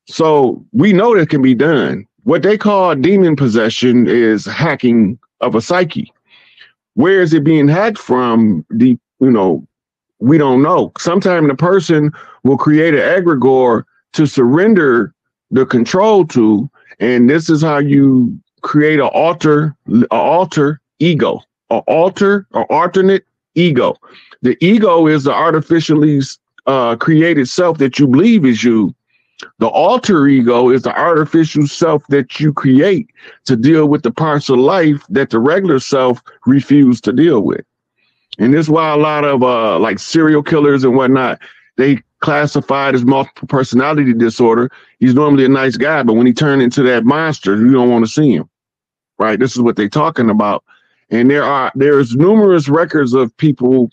So we know that can be done. What they call demon possession is hacking of a psyche. Where is it being hacked from? We don't know. Sometimes the person will create an egregore to surrender the control to, and this is how you create an alter ego, an alternate ego. The ego is the artificially created self that you believe is you. The alter ego is the artificial self that you create to deal with the parts of life that the regular self refused to deal with. And this is why a lot of like serial killers and whatnot, they classified as multiple personality disorder. He's normally a nice guy, but when he turned into that monster, you don't want to see him. right? This is what they're talking about. And there's numerous records of people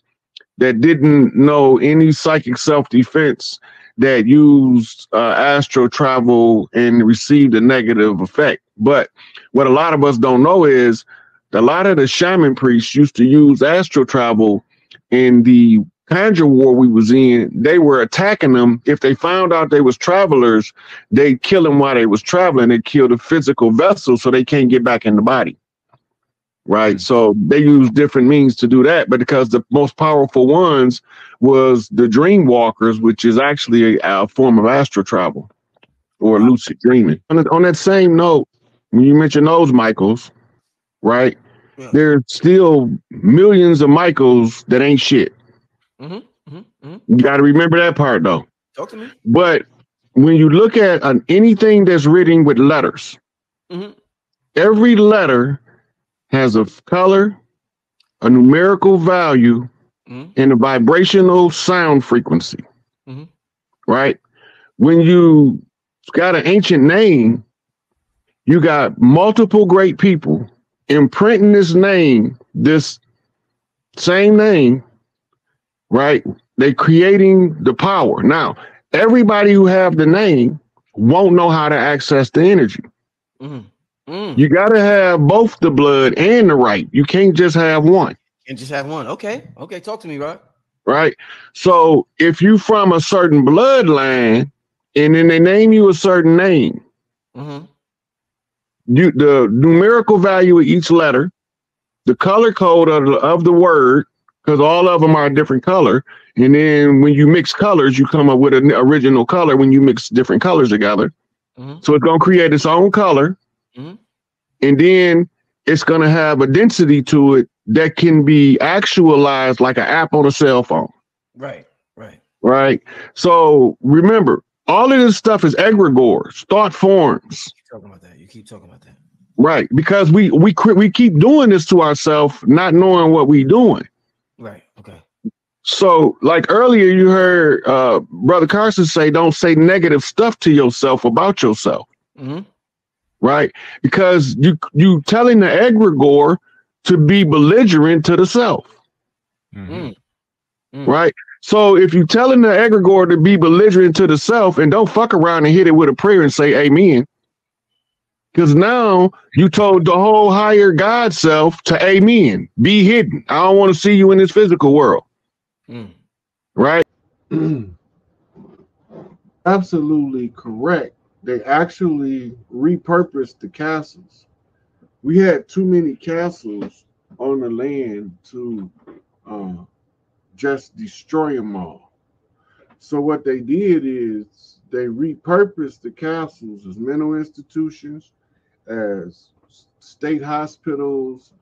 that didn't know any psychic self-defense that used astral travel and received a negative effect. But what a lot of us don't know is a lot of the shaman priests used to use astral travel. In the conjure war we was in, they were attacking them. If they found out they was travelers, they'd kill them while they was traveling. They'd kill the physical vessel so they can't get back in the body. Right. So they use different means to do that. But because the most powerful ones was the dream walkers, which is actually a form of astral travel or lucid dreaming. On that same note, when you mention those Michaels, right, there's still millions of Michaels that ain't shit. You got to remember that part, though. Talk to me. But when you look at anything that's written with letters, every letter has a color, a numerical value, and a vibrational sound frequency. Right? When you got an ancient name, you got multiple great people imprinting this name, this same name, right? They're creating the power. Now, everybody who have the name won't know how to access the energy. You got to have both the blood and the right. You can't just have one. And just have one. Okay. Okay. Talk to me, Rod. Right. So if you from a certain bloodline and then they name you a certain name, the numerical value of each letter, the color code of the word, because all of them are a different color. And then when you mix colors, you come up with an original color when you mix different colors together. So it's going to create its own color. And then it's going to have a density to it that can be actualized like an app on a cell phone. Right. So remember, all of this stuff is egregores, thought forms. You keep talking about that. Right. Because we keep doing this to ourselves, not knowing what we're doing. Right. Okay. So like earlier, you heard Brother Carson say, don't say negative stuff to yourself about yourself. Right. Because you telling the egregore to be belligerent to the self. Right. So if you telling the egregore to be belligerent to the self and don't fuck around and hit it with a prayer and say amen. Because now you told the whole higher God self to amen, be hidden. I don't want to see you in this physical world. Right. Absolutely correct. They actually repurposed the castles. We had too many castles on the land to just destroy them all. So what they did is they repurposed the castles as mental institutions, as state hospitals,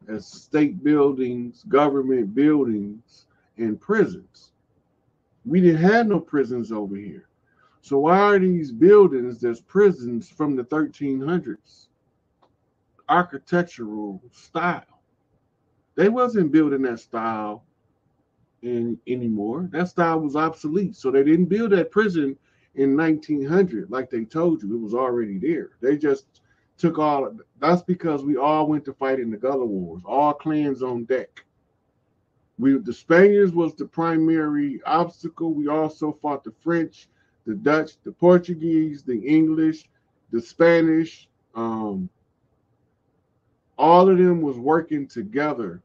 as state buildings, government buildings, and prisons. We didn't have no prisons over here. So why are these buildings that's prisons from the 1300s? Architectural style. They wasn't building that style anymore. That style was obsolete. So they didn't build that prison in 1900 like they told you. It was already there. They just took all of it. That's because we all went to fight in the Gullah Wars, all clans on deck. The Spaniards was the primary obstacle. We also fought the French, the Dutch, the Portuguese, the English, the Spanish. All of them was working together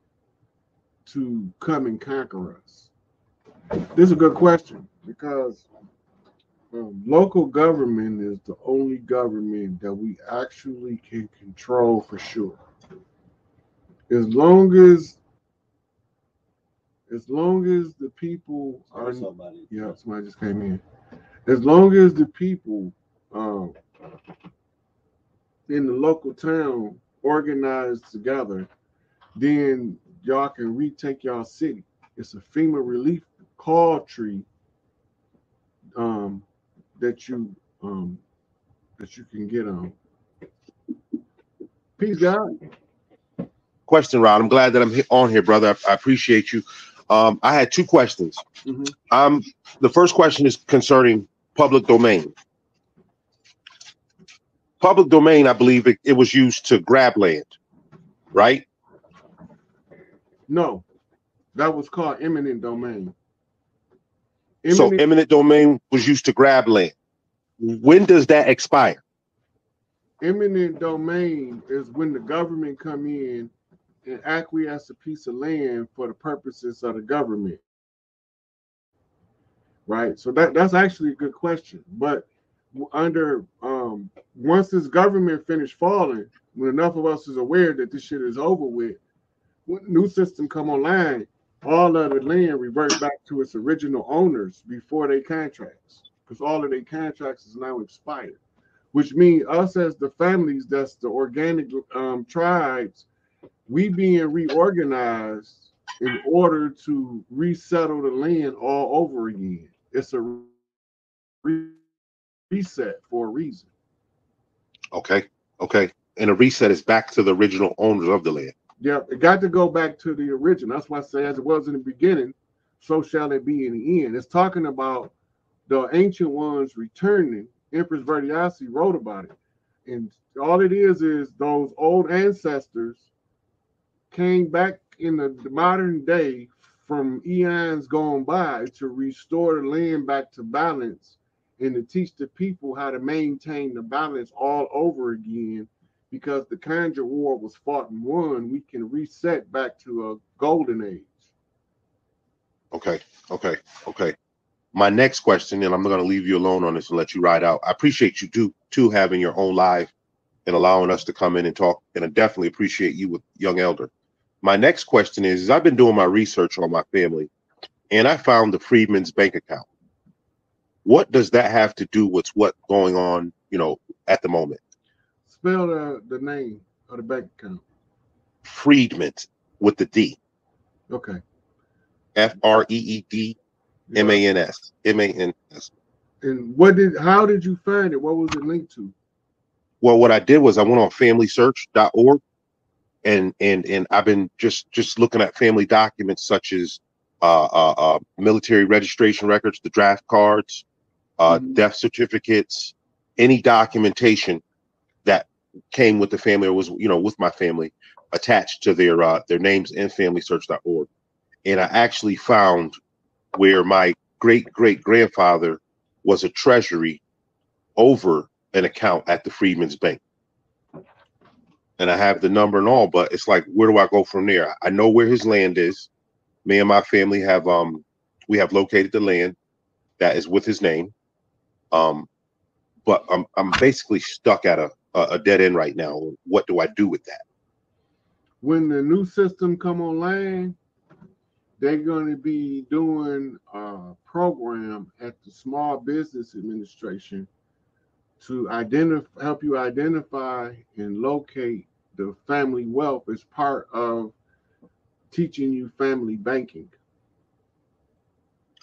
to come and conquer us. This is a good question because local government is the only government that we actually can control for sure. As long as the people are, yeah, somebody just came in. As long as the people in the local town organize together, then y'all can retake y'all city. It's a FEMA relief call tree that you can get on. Peace, God. Question, Rod. I'm glad that I'm on here, brother. I appreciate you. I had two questions. The first question is concerning public domain. public domain, I believe it was used to grab land, right? No, that was called eminent domain. So eminent domain was used to grab land. When does that expire? Eminent domain is when the government come in and acquiesce a piece of land for the purposes of the government. Right. So that's actually a good question. But under once this government finished falling, when enough of us is aware that this shit is over with, when the new system come online, all of the land revert back to its original owners before they contracts, because all of their contracts is now expired, which means us as the families, that's the organic tribes, we being reorganized in order to resettle the land all over again. It's a reset for a reason. Okay. And a reset is back to the original owners of the land. Yeah, it got to go back to the original. That's why I say, as it was in the beginning, so shall it be in the end. It's talking about the ancient ones returning. Empress Verdiasi wrote about it. And all it is those old ancestors came back in the modern day from eons gone by to restore the land back to balance and to teach the people how to maintain the balance all over again. Because the Conjure War was fought and won, we can reset back to a golden age. Okay. My next question, and I'm not going to leave you alone on this and let you ride out. I appreciate you too having your own live and allowing us to come in and talk. And I definitely appreciate you with Young Elder. My next question is I've been doing my research on my family, and I found the Freedman's bank account. What does that have to do with what's going on, at the moment? Spell the name of the bank account. Freedman's with the D. Okay. FREEDMANS. MANS. And how did you find it? What was it linked to? Well, what I did was I went on familysearch.org and I've been just looking at family documents such as military registration records, the draft cards, death certificates, any documentation that came with the family or was, with my family attached to their names in familysearch.org. And I actually found where my great-great-grandfather was a treasury over an account at the Freedman's Bank. And I have the number and all, but it's like, where do I go from there? I know where his land is. Me and my family have located the land that is with his name. But I'm basically stuck at a dead end right now. What do I do with that? When the new system come online, they're going to be doing a program at the Small Business Administration to help you identify and locate the family wealth as part of teaching you family banking.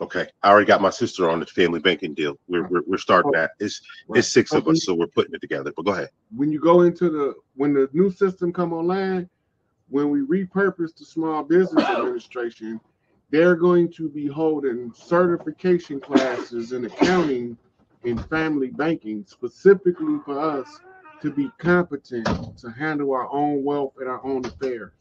Okay, I already got my sister on the family banking deal. We're starting that. It's 6 of us, so we're putting it together. But go ahead. When you go when the new system come online, when we repurpose the Small Business Administration, they're going to be holding certification classes in accounting and family banking, specifically for us to be competent to handle our own wealth and our own affairs.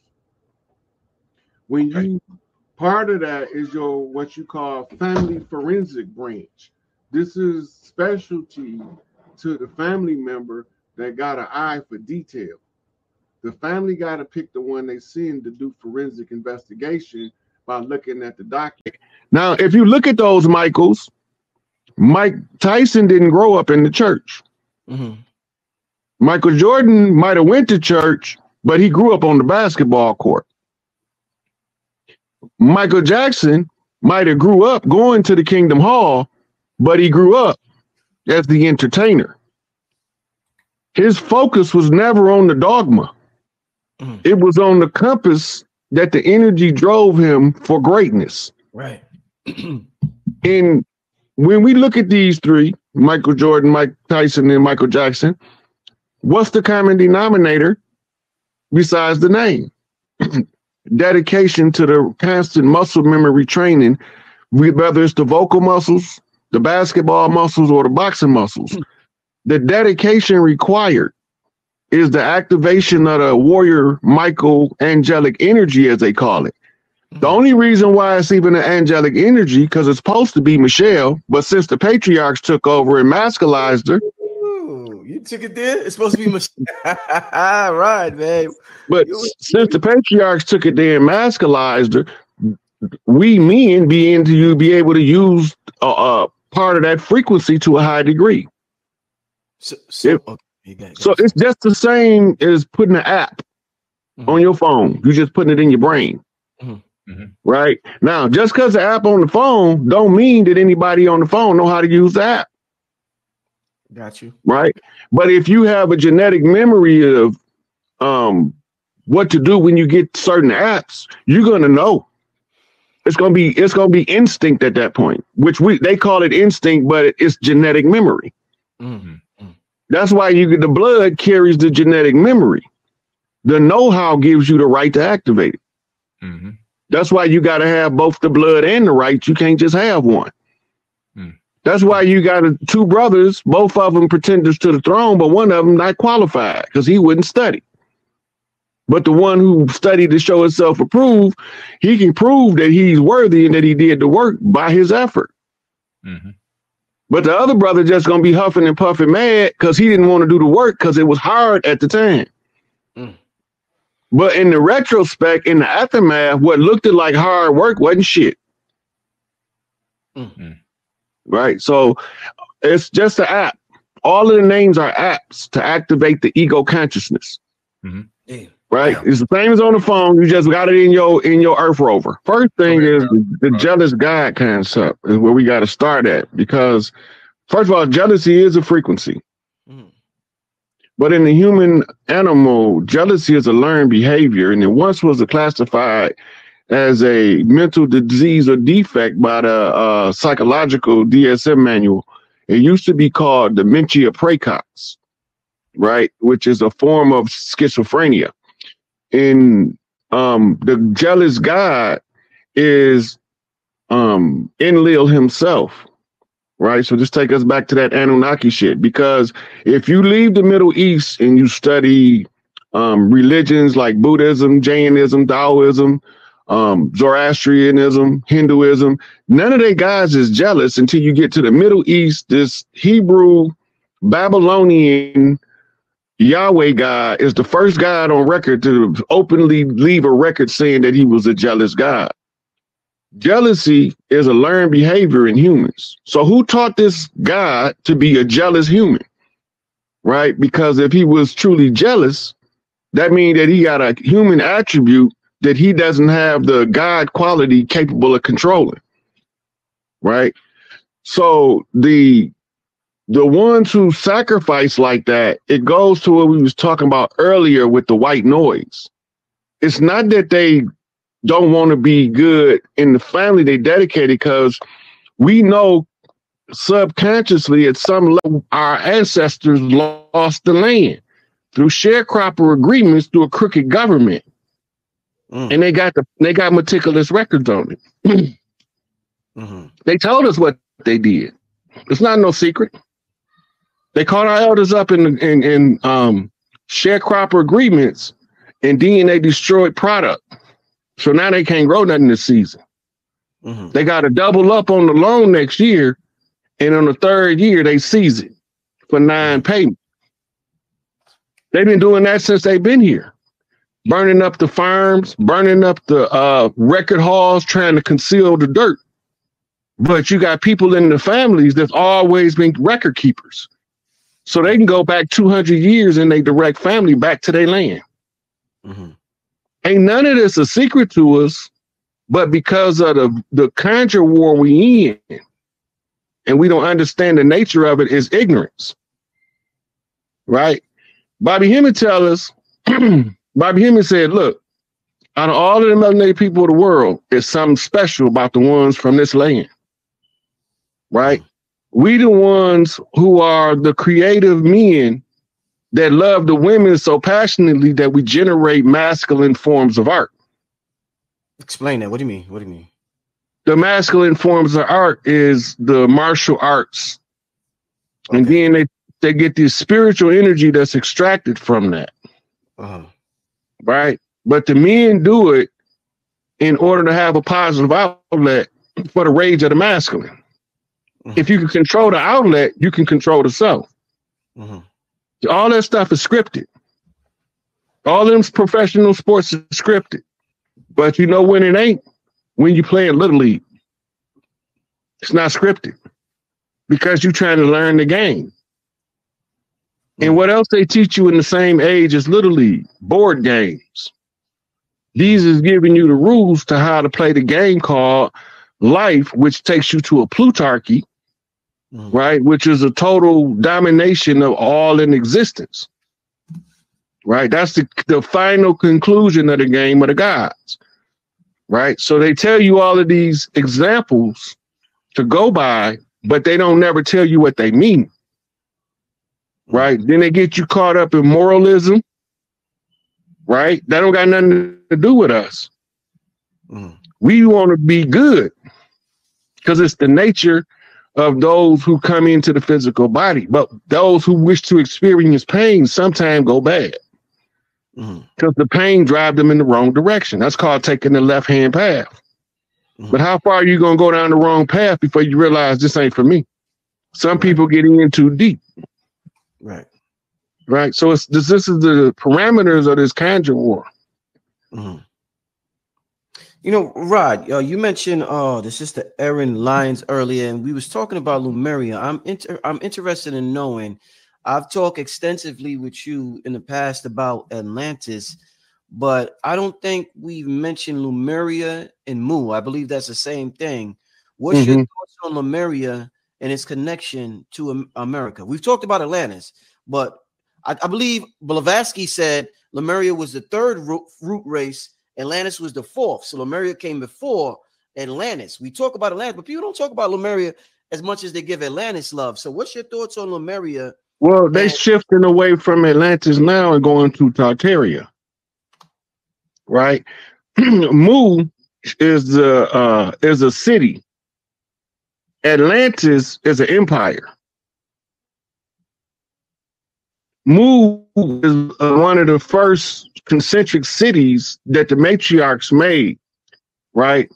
Part of that is what you call family forensic branch. This is specialty to the family member that got an eye for detail. The family got to pick the one they send to do forensic investigation by looking at the document. Now, if you look at those Michaels, Mike Tyson didn't grow up in the church. Mm-hmm. Michael Jordan might have went to church, but he grew up on the basketball court. Michael Jackson might have grew up going to the Kingdom Hall, but he grew up as the entertainer. His focus was never on the dogma. Mm-hmm. It was on the compass that the energy drove him for greatness. Right. And when we look at these three, Michael Jordan, Mike Tyson, and Michael Jackson, what's the common denominator besides the name? Dedication to the constant muscle memory training, whether it's the vocal muscles, the basketball muscles, or the boxing muscles. the dedication required is the activation of the warrior Michael angelic energy, as they call it. The only reason why it's even an angelic energy, because it's supposed to be Michelle, but since the patriarchs took over and masculized her. Ooh, you took it there? It's supposed to be Michelle. Right, man. But since the patriarchs took it there and masculized her, we men be able to use part of that frequency to a high degree. So it's just the same as putting an app on your phone. You're just putting it in your brain. Right now, just because the app on the phone don't mean that anybody on the phone know how to use the app. Got you. Right. But if you have a genetic memory of what to do when you get certain apps, you're gonna know. It's gonna be instinct at that point, which they call it instinct, but it's genetic memory. That's why the blood carries the genetic memory. The know-how gives you the right to activate it. That's why you got to have both the blood and the rights. You can't just have one. That's why you got two brothers, both of them pretenders to the throne, but one of them not qualified because he wouldn't study. But the one who studied to show himself approved, he can prove that he's worthy and that he did the work by his effort. But the other brother just going to be huffing and puffing mad because he didn't want to do the work because it was hard at the time. But in the retrospect, in the aftermath, what looked like hard work wasn't shit. Right. So it's just an app. All of the names are apps to activate the ego consciousness. Right. It's the same as on the phone. You just got it in your Earth rover. First thing is the jealous God concept is where we got to start at, because first of all, jealousy is a frequency. But in the human animal, jealousy is a learned behavior, and it once was classified as a mental disease or defect by the psychological DSM manual. It used to be called dementia praecox, right, which is a form of schizophrenia. And the jealous God is Enlil himself. Right. So just take us back to that Anunnaki shit, because if you leave the Middle East and you study religions like Buddhism, Jainism, Taoism, Zoroastrianism, Hinduism, none of their guys is jealous until you get to the Middle East. This Hebrew Babylonian Yahweh God is the first God on record to openly leave a record saying that he was a jealous God. Jealousy is a learned behavior in humans. So who taught this God to be a jealous human? Right? Because if he was truly jealous, that means that he got a human attribute that he doesn't have the God quality capable of controlling. Right? So the ones who sacrifice like that, it goes to what we was talking about earlier with the white noise. It's not that they don't want to be good in the family they dedicated, because we know subconsciously at some level our ancestors lost the land through sharecropper agreements through a crooked government. And they got meticulous records on it. They told us what they did. It's not no secret. They caught our elders up in sharecropper agreements, and then they destroyed product. So now they can't grow nothing this season. They got to double up on the loan next year, and on the third year they seize it for 9 payments. They've been doing that since they've been here, burning up the farms, burning up the record halls, trying to conceal the dirt. But you got people in the families that's always been record keepers, so they can go back 200 years in their direct family back to their land. Ain't none of this a secret to us, but because of the conjure war we in, and we don't understand the nature of it, is ignorance. Right? Bobby Hemmett tell us, Bobby Hemmett said, look, out of all of the melanated people of the world, there's something special about the ones from this land. Right? We the ones who are the creative men that love the women so passionately that we generate masculine forms of art. Explain that. What do you mean? What do you mean? The masculine forms of art is the martial arts. Okay. And then they they get this spiritual energy that's extracted from that. Right? But the men do it in order to have a positive outlet for the rage of the masculine. If you can control the outlet, you can control the self. All that stuff is scripted. All them professional sports is scripted. But you know when it ain't? When you play in Little League. It's not scripted. Because you're trying to learn the game. And what else they teach you in the same age as Little League? Board games. These is giving you the rules to how to play the game called life, which takes you to a plutarchy, right? Which is a total domination of all in existence, right? That's the final conclusion of the game of the gods, right? So they tell you all of these examples to go by, but they don't never tell you what they mean, right? Then they get you caught up in moralism, right? That don't got nothing to do with us. We want to be good because it's the nature of those who come into the physical body. But those who wish to experience pain sometimes go bad because the pain drives them in the wrong direction. That's called taking the left-hand path. But how far are you going to go down the wrong path before you realize this ain't for me? Some people getting in too deep. Right. So this is the parameters of this conjugal war. You know, Rod, you mentioned the sister Erin Lyons earlier, and we was talking about Lemuria. I'm interested in knowing. I've talked extensively with you in the past about Atlantis, but I don't think we've mentioned Lemuria and Mu. I believe that's the same thing. What's your thoughts on Lemuria and its connection to America? We've talked about Atlantis, but I believe Blavatsky said Lemuria was the third root race. Atlantis was the fourth. So Lemuria came before Atlantis. We talk about Atlantis, but people don't talk about Lemuria as much as they give Atlantis love. So what's your thoughts on Lemuria? Well, they shifting away from Atlantis now and going to Tartaria. Right? Mu is a city. Atlantis is an empire. Mu is one of the first concentric cities that the matriarchs made, right?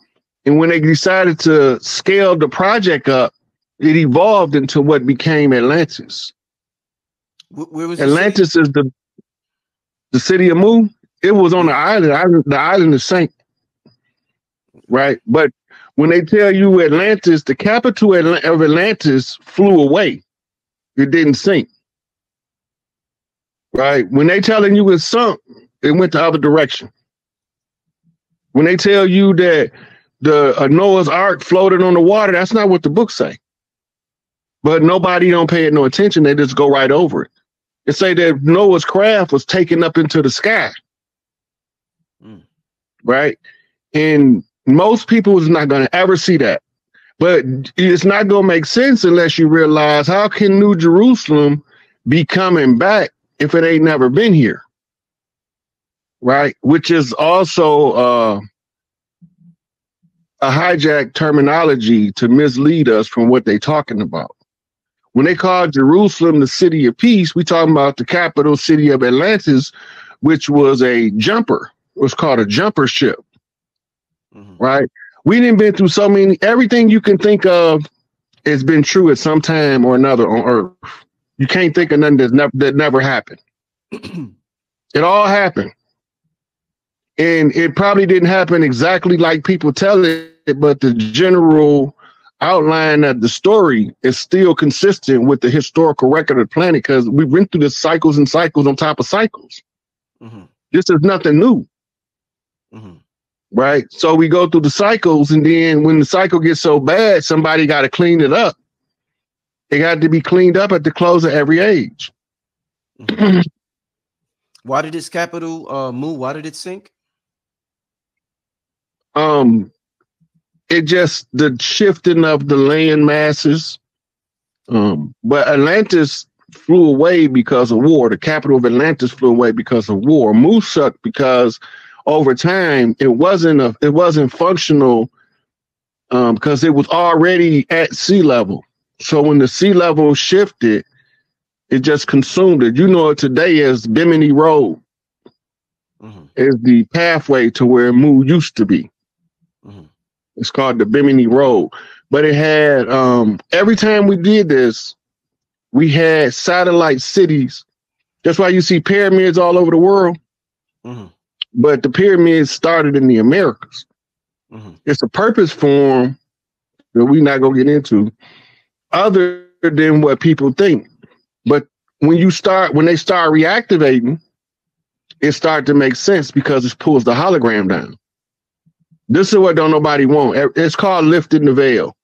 And when they decided to scale the project up, it evolved into what became Atlantis. Where was Atlantis? Is the city of Mu? It was on the island. The island is sank, right? But when they tell you Atlantis, the capital of Atlantis flew away. It didn't sink. Right? When they telling you it sunk, it went the other direction. When they tell you that the Noah's Ark floated on the water, that's not what the books say. But nobody don't pay it no attention. They just go right over it. They say that Noah's craft was taken up into the sky. Right? And most people is not going to ever see that. But it's not going to make sense unless you realize how can New Jerusalem be coming back if it ain't never been here, right? Which is also a hijacked terminology to mislead us from what they're talking about. When they call Jerusalem the city of peace, we talking about the capital city of Atlantis, which was a jumper. It was called a jumper ship, right? We didn't been through so many, everything you can think of has been true at some time or another on Earth. You can't think of nothing that never happened. It all happened. And it probably didn't happen exactly like people tell it, but the general outline of the story is still consistent with the historical record of the planet because we went through this cycles and cycles on top of cycles. This is nothing new. Right? So we go through the cycles, and then when the cycle gets so bad, somebody got to clean it up. It got to be cleaned up at the close of every age. Why did its capital move? Why did it sink? It just the shifting of the land masses. But Atlantis flew away because of war. The capital of Atlantis flew away because of war. Mu sucked because over time it wasn't functional because it was already at sea level. So when the sea level shifted, It just consumed it. You know it today as Bimini Road. Is the pathway to where Moo used to be. It's called the Bimini Road. But it had, every time we did this, we had satellite cities. That's why you see pyramids all over the world. But the pyramids started in the Americas. It's a purpose for them that we're not going to get into, other than what people think. But when they start reactivating, it started to make sense because it pulls the hologram down. This is what don't nobody want. It's called lifting the veil.